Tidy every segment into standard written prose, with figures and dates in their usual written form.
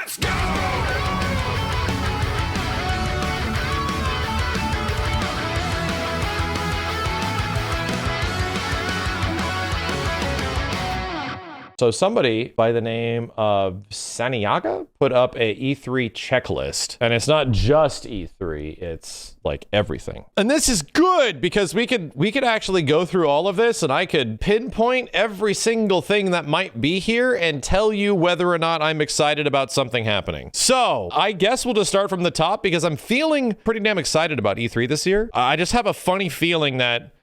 Let's go! So somebody by the name of Santiago put up a E3 checklist, and it's not just E3, it's like everything. And this is good because we could actually go through all of this and I could pinpoint every single thing that might be here and tell you whether or not I'm excited about something happening. So I guess we'll just start from the top because I'm feeling pretty damn excited about E3 this year. I just have a funny feeling that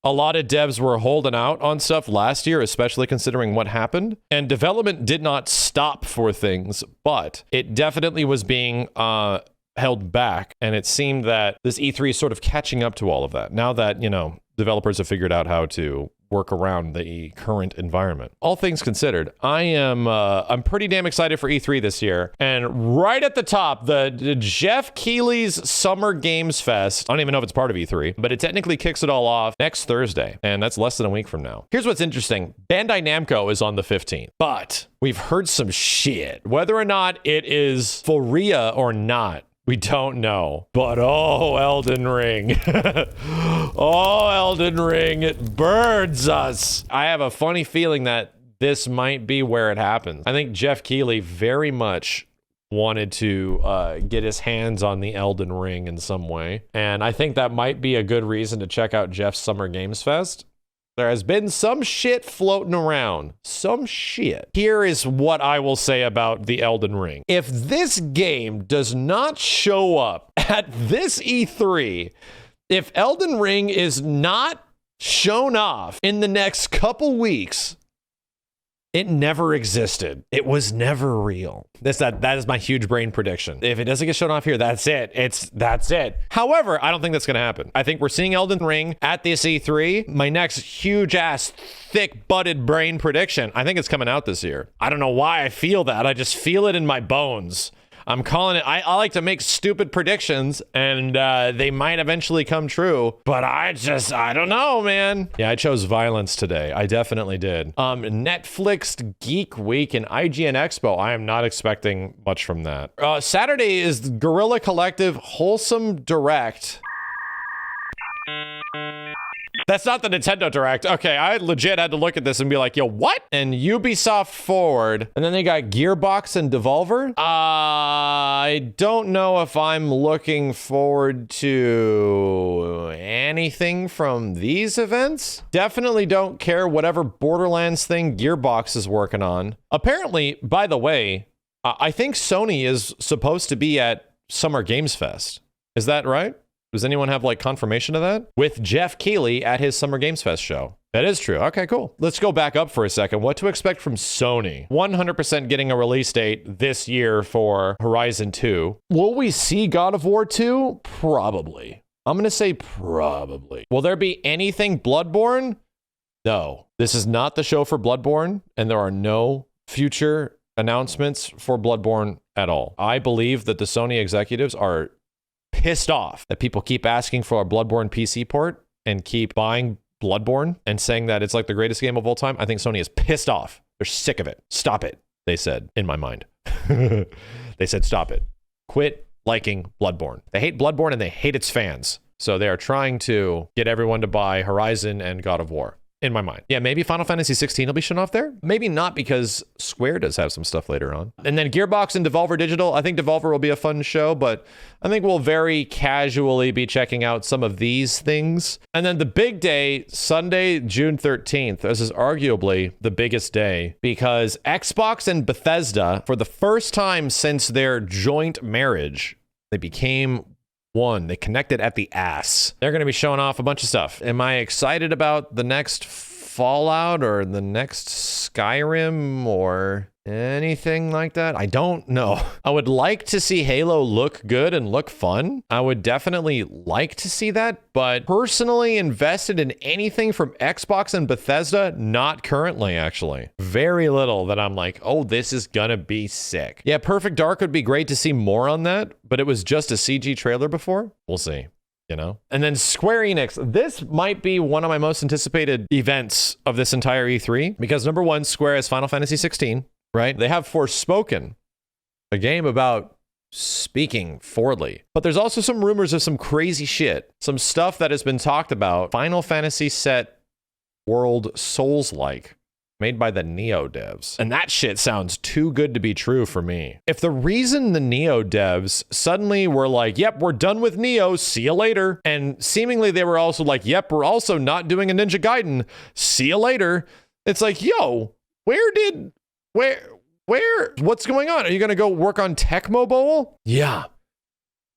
a lot of devs were holding out on stuff last year, especially considering what happened. And development did not stop for things, but it definitely was being held back. And it seemed that this E3 is sort of catching up to all of that. Now that, you know, developers have figured out how to work around the current environment. All things considered, I'm pretty damn excited for E3 this year. And right at the top, the Jeff Keighley's Summer Games Fest. I don't even know if it's part of E3, but it technically kicks it all off next Thursday, and that's less than a week from now. Here's what's interesting. Bandai Namco is on the 15th, but we've heard some shit. Whether or not it is for real or not, we don't know, but oh, Elden Ring. Oh, Elden Ring, it burns us. I have a funny feeling that this might be where it happens. I think Jeff Keighley very much wanted to get his hands on the Elden Ring in some way. And I think that might be a good reason to check out Jeff's Summer Games Fest. There has been some shit floating around. Some shit. Here is what I will say about the Elden Ring. If this game does not show up at this E3, if Elden Ring is not shown off in the next couple weeks, it never existed. It was never real. That is my huge brain prediction. If it doesn't get shown off here, that's it. That's it. However, I don't think that's going to happen. I think we're seeing Elden Ring at this E3. My next huge ass, thick butted brain prediction, I think it's coming out this year. I don't know why I feel that. I just feel it in my bones. I'm calling it. I like to make stupid predictions, and they might eventually come true, but I don't know, man. Yeah, I chose violence today. I definitely did. Netflix Geek Week and IGN Expo. I am not expecting much from that. Saturday is Guerrilla Collective Wholesome Direct. That's not the Nintendo Direct. Okay, I legit had to look at this and be like, yo, what? And Ubisoft Forward. And then they got Gearbox and Devolver. I don't know if I'm looking forward to anything from these events. Definitely don't care whatever Borderlands thing Gearbox is working on. Apparently, by the way, I think Sony is supposed to be at Summer Games Fest. Is that right? Does anyone have like confirmation of that? With Jeff Keighley at his Summer Games Fest show. That is true. Okay, cool. Let's go back up for a second. What to expect from Sony? 100% getting a release date this year for Horizon 2. Will we see God of War 2? Probably. I'm going to say probably. Will there be anything Bloodborne? No. This is not the show for Bloodborne, and there are no future announcements for Bloodborne at all. I believe that the Sony executives are pissed off that people keep asking for a Bloodborne PC port and keep buying Bloodborne and saying that it's like the greatest game of all time. I think Sony is pissed off. They're sick of it. Stop it, they said, in my mind. They said, stop it. Quit liking Bloodborne. They hate Bloodborne and they hate its fans. So they are trying to get everyone to buy Horizon and God of War. In my mind. Yeah, maybe Final Fantasy 16 will be shown off there. Maybe not, because Square does have some stuff later on. And then Gearbox and Devolver Digital. I think Devolver will be a fun show, but I think we'll very casually be checking out some of these things. And then the big day, Sunday, June 13th. This is arguably the biggest day because Xbox and Bethesda, for the first time since their joint marriage, they became one. They connected at the ass. They're going to be showing off a bunch of stuff. Am I excited about the next Fallout or the next Skyrim or anything like that? I don't know. I would like to see Halo look good and look fun. I would definitely like to see that, but personally invested in anything from Xbox and Bethesda, not currently, actually. Very little that I'm like, oh, this is gonna be sick. Yeah, Perfect Dark would be great to see more on that, but it was just a CG trailer before. We'll see. You know? And then Square Enix, this might be one of my most anticipated events of this entire E3, because number one, Square has Final Fantasy 16, right? They have Forspoken a game about speaking forwardly. But there's also some rumors of some crazy shit, some stuff that has been talked about. Final Fantasy set world Souls-like, made by the Neo devs. And that shit sounds too good to be true for me. If the reason the Neo devs suddenly were like, yep, we're done with Neo, see you later, and seemingly they were also like, yep, we're also not doing a Ninja Gaiden, see you later. It's like, yo, what's going on? Are you gonna go work on Tecmo Bowl? Yeah.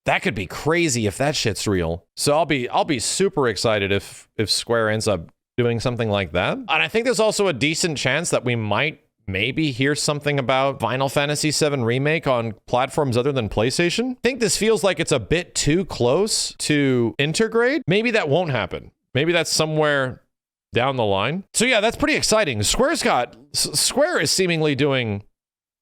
That could be crazy if that shit's real. So I'll be super excited if Square ends up doing something like that. And I think there's also a decent chance that we might maybe hear something about Final Fantasy VII Remake on platforms other than PlayStation. I think this feels like it's a bit too close to integrate. Maybe that won't happen. Maybe that's somewhere down the line. So yeah, that's pretty exciting. Square is seemingly doing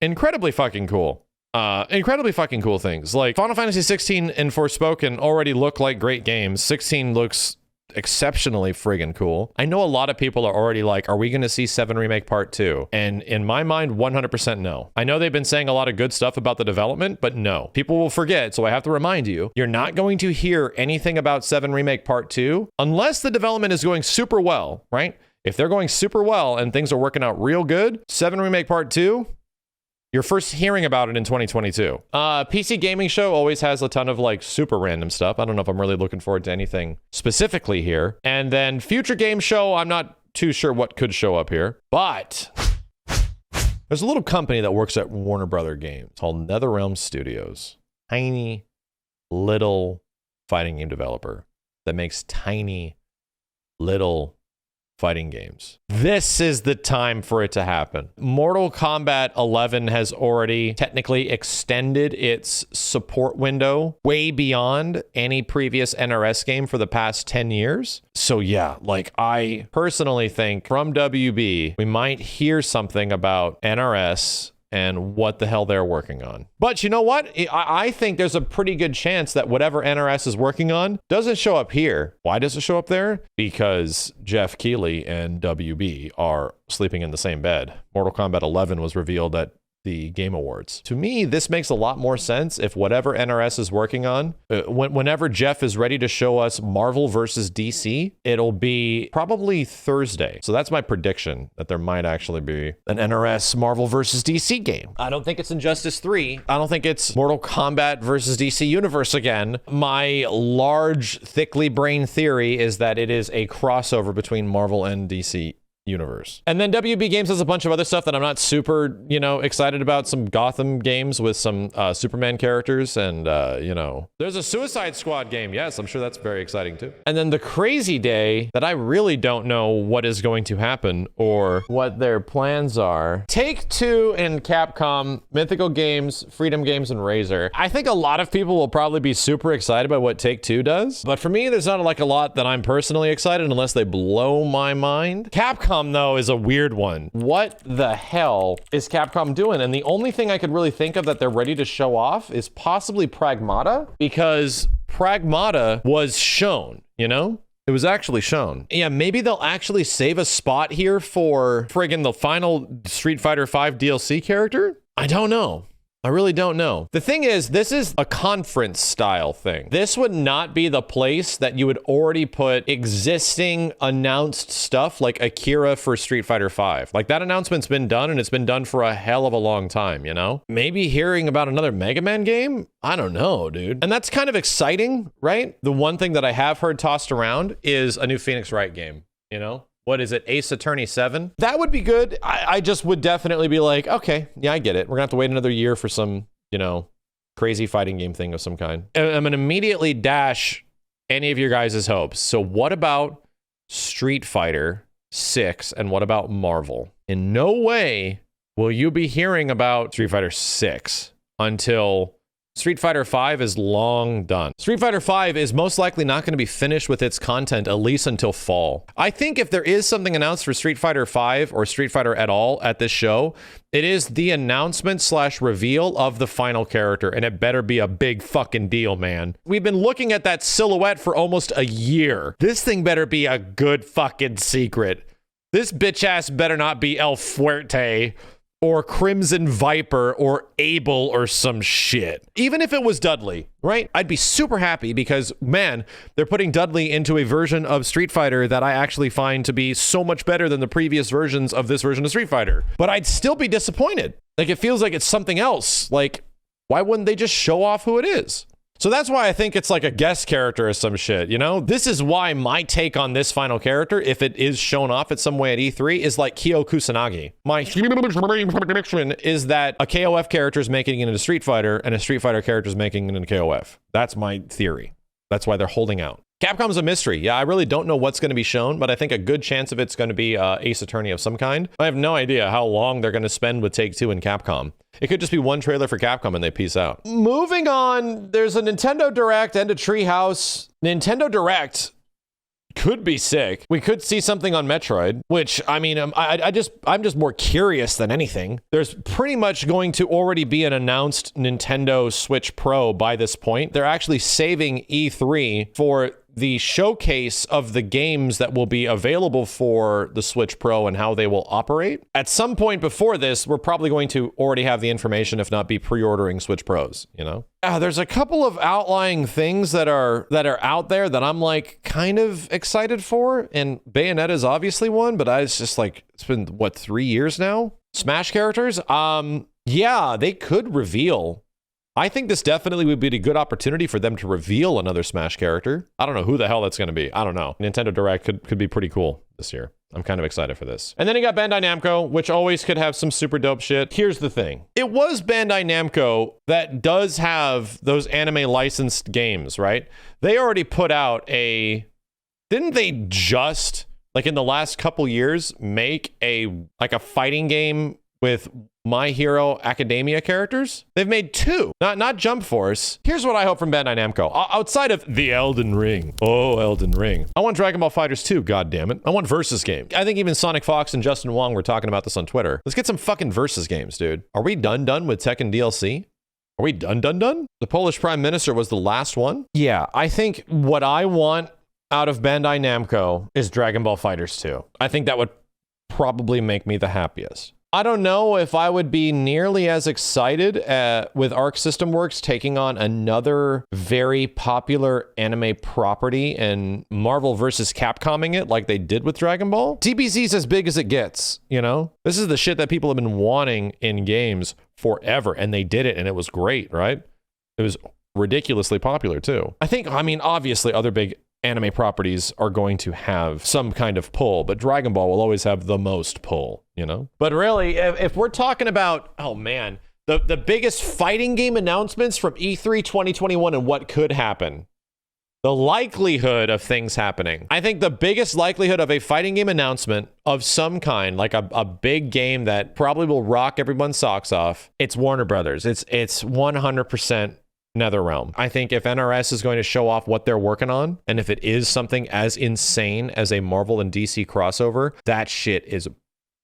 incredibly fucking cool things. Like Final Fantasy 16 and Forspoken already look like great games. 16 looks exceptionally friggin' cool. I know a lot of people are already like, are we going to see 7 Remake Part 2? And in my mind, 100% no. I know they've been saying a lot of good stuff about the development, but no. People will forget, so I have to remind you, you're not going to hear anything about 7 Remake Part 2 unless the development is going super well, right? If they're going super well and things are working out real good, 7 Remake Part 2, you're first hearing about it in 2022. PC Gaming Show always has a ton of like super random stuff. I don't know if I'm really looking forward to anything specifically here. And then Future Game Show, I'm not too sure what could show up here. But there's a little company that works at Warner Brother Games called NetherRealm Studios. Tiny little fighting game developer that makes tiny little fighting games. This is the time for it to happen. Mortal Kombat 11 has already technically extended its support window way beyond any previous NRS game for the past 10 years. So yeah, like I personally think from WB, we might hear something about NRS and what the hell they're working on. But you know what? I think there's a pretty good chance that whatever NRS is working on doesn't show up here. Why does it show up there? Because Jeff Keighley and WB are sleeping in the same bed. Mortal Kombat 11 was revealed at the Game Awards. To me, this makes a lot more sense if whatever NRS is working on, whenever Jeff is ready to show us Marvel versus DC, it'll be probably Thursday. So that's my prediction, that there might actually be an NRS Marvel versus DC game. I don't think it's Injustice 3. I don't think it's Mortal Kombat versus DC Universe again. My large, thickly brained theory is that it is a crossover between Marvel and DC Universe. And then WB Games has a bunch of other stuff that I'm not super, excited about. Some Gotham games with some Superman characters and, there's a Suicide Squad game. Yes, I'm sure that's very exciting too. And then the crazy day that I really don't know what is going to happen or what their plans are. Take-Two and Capcom, Mythical Games, Freedom Games, and Razer. I think a lot of people will probably be super excited about what Take-Two does. But for me, there's not like a lot that I'm personally excited unless they blow my mind. Capcom, though, is a weird one. What the hell is Capcom doing? And the only thing I could really think of that they're ready to show off is possibly Pragmata, because Pragmata was shown, it was actually shown. Yeah, maybe they'll actually save a spot here for friggin' the final Street Fighter V DLC character? I don't know. I really don't know. The thing is, this is a conference style thing. This would not be the place that you would already put existing announced stuff like Akira for Street Fighter V. Like that announcement's been done and it's been done for a hell of a long time, Maybe hearing about another Mega Man game? I don't know, dude. And that's kind of exciting, right? The one thing that I have heard tossed around is a new Phoenix Wright game, What is it? Ace Attorney 7? That would be good. I just would definitely be like, okay, yeah, I get it. We're gonna have to wait another year for some, crazy fighting game thing of some kind. And I'm gonna immediately dash any of your guys' hopes. So what about Street Fighter 6 and what about Marvel? In no way will you be hearing about Street Fighter 6 until Street Fighter V is long done. Street Fighter V is most likely not going to be finished with its content at least until fall. I think if there is something announced for Street Fighter V or Street Fighter at all at this show, it is the announcement / reveal of the final character, and it better be a big fucking deal, man. We've been looking at that silhouette for almost a year. This thing better be a good fucking secret. This bitch ass better not be El Fuerte or Crimson Viper or Abel or some shit. Even if it was Dudley, right? I'd be super happy because, man, they're putting Dudley into a version of Street Fighter that I actually find to be so much better than the previous versions of this version of Street Fighter. But I'd still be disappointed. Like, it feels like it's something else. Like, why wouldn't they just show off who it is? So that's why I think it's like a guest character or some shit, you know? This is why my take on this final character, if it is shown off at some way at E3, is like Kyo Kusanagi. My prediction is that a KOF character is making it into Street Fighter, and a Street Fighter character is making it into KOF. That's my theory. That's why they're holding out. Capcom's a mystery. Yeah, I really don't know what's going to be shown, but I think a good chance of it's going to be Ace Attorney of some kind. I have no idea how long they're going to spend with Take-Two and Capcom. It could just be one trailer for Capcom and they peace out. Moving on, there's a Nintendo Direct and a Treehouse. Nintendo Direct could be sick. We could see something on Metroid, which, I mean, I'm just more curious than anything. There's pretty much going to already be an announced Nintendo Switch Pro by this point. They're actually saving E3 for the showcase of the games that will be available for the Switch Pro and how they will operate. At some point before this, we're probably going to already have the information, if not be pre-ordering Switch Pros, you know? There's a couple of outlying things that are out there that I'm like kind of excited for, and Bayonetta is obviously one, but it's just like, it's been, what, 3 years now? Smash characters? Yeah, they could reveal. I think this definitely would be a good opportunity for them to reveal another Smash character. I don't know who the hell that's going to be. I don't know. Nintendo Direct could be pretty cool this year. I'm kind of excited for this. And then you got Bandai Namco, which always could have some super dope shit. Here's the thing. It was Bandai Namco that does have those anime licensed games, right? They already put out didn't they just, like in the last couple years, make a fighting game with My Hero Academia characters? They've made 2, not Jump Force. Here's what I hope from Bandai Namco. Outside of the Elden Ring. Oh, Elden Ring. I want Dragon Ball FighterZ 2, goddammit. I want Versus game. I think even Sonic Fox and Justin Wong were talking about this on Twitter. Let's get some fucking Versus games, dude. Are we done with Tekken DLC? Are we done? The Polish Prime Minister was the last one? Yeah, I think what I want out of Bandai Namco is Dragon Ball FighterZ 2. I think that would probably make me the happiest. I don't know if I would be nearly as excited with Arc System Works taking on another very popular anime property and Marvel versus Capcoming it like they did with Dragon Ball. DBZ's as big as it gets, you know? This is the shit that people have been wanting in games forever, and they did it, and it was great, right? It was ridiculously popular, too. I mean, obviously, other big anime properties are going to have some kind of pull, but Dragon Ball will always have the most pull, you know? But really, if we're talking about, oh man, the biggest fighting game announcements from E3 2021 and what could happen, the likelihood of things happening. I think the biggest likelihood of a fighting game announcement of some kind, like a big game that probably will rock everyone's socks off, it's Warner Brothers. It's 100% NetherRealm. I think if NRS is going to show off what they're working on, and if it is something as insane as a Marvel and DC crossover, that shit is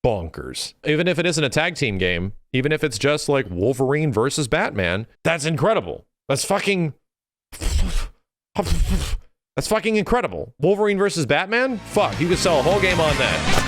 bonkers. Even if it isn't a tag team game, even if it's just like Wolverine versus Batman, that's incredible. That's fucking incredible. Wolverine versus Batman? Fuck, you could sell a whole game on that.